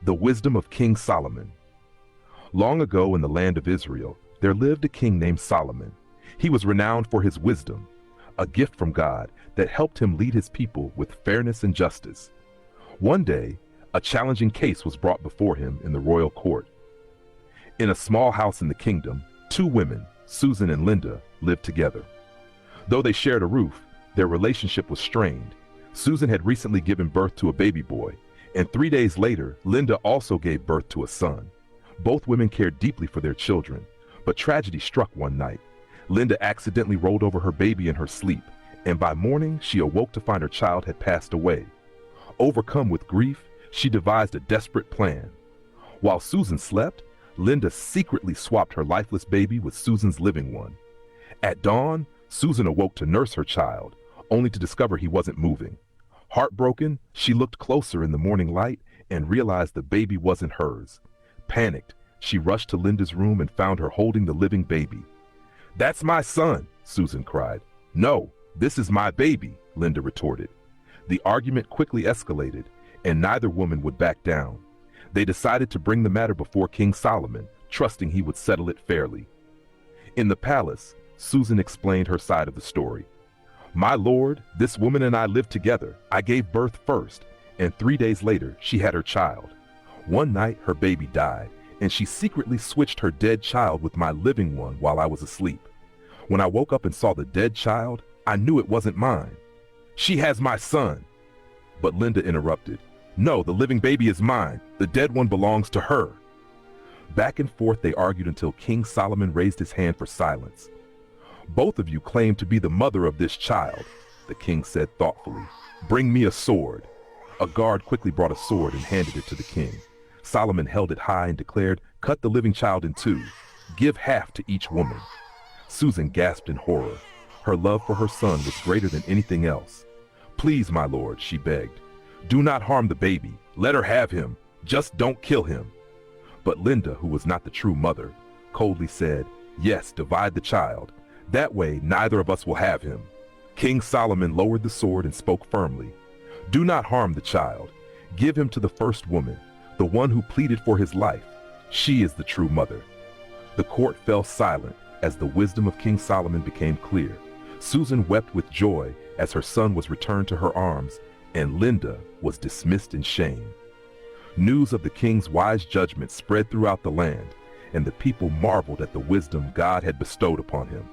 The wisdom of King Solomon. Long ago in the land of Israel, there lived a king named Solomon. He was renowned for his wisdom, a gift from God that helped him lead his people with fairness and justice. One day, a challenging case was brought before him in the royal court. In a small house in the kingdom, two women, Susan and Linda, lived together. Though they shared a roof, their relationship was strained. Susan had recently given birth to a baby boy, and 3 days later, Linda also gave birth to a son. Both women cared deeply for their children, but tragedy struck one night. Linda accidentally rolled over her baby in her sleep, and by morning she awoke to find her child had passed away. Overcome with grief, she devised a desperate plan. While Susan slept, Linda secretly swapped her lifeless baby with Susan's living one. At dawn, Susan awoke to nurse her child, only to discover he wasn't moving. Heartbroken, she looked closer in the morning light and realized the baby wasn't hers. Panicked, she rushed to Linda's room and found her holding the living baby. "That's my son," Susan cried. "No, this is my baby," Linda retorted. The argument quickly escalated, and neither woman would back down. They decided to bring the matter before King Solomon, trusting he would settle it fairly. In the palace, Susan explained her side of the story. "My lord, this woman and I lived together. I gave birth first, and 3 days later, she had her child. One night, her baby died, and she secretly switched her dead child with my living one while I was asleep. When I woke up and saw the dead child, I knew it wasn't mine. She has my son." But Linda interrupted. "No, the living baby is mine. The dead one belongs to her." Back and forth they argued until King Solomon raised his hand for silence. "Both of you claim to be the mother of this child," the king said thoughtfully. "Bring me a sword." A guard quickly brought a sword and handed it to the king. Solomon held it high and declared, "Cut the living child in two. Give half to each woman." Susan gasped in horror. Her love for her son was greater than anything else. "Please, my lord," she begged. "Do not harm the baby. Let her have him. Just don't kill him." But Linda, who was not the true mother, coldly said, "Yes, divide the child. That way, neither of us will have him." King Solomon lowered the sword and spoke firmly. "Do not harm the child. Give him to the first woman, the one who pleaded for his life. She is the true mother." The court fell silent as the wisdom of King Solomon became clear. Susan wept with joy as her son was returned to her arms, and Linda was dismissed in shame. News of the king's wise judgment spread throughout the land, and the people marveled at the wisdom God had bestowed upon him.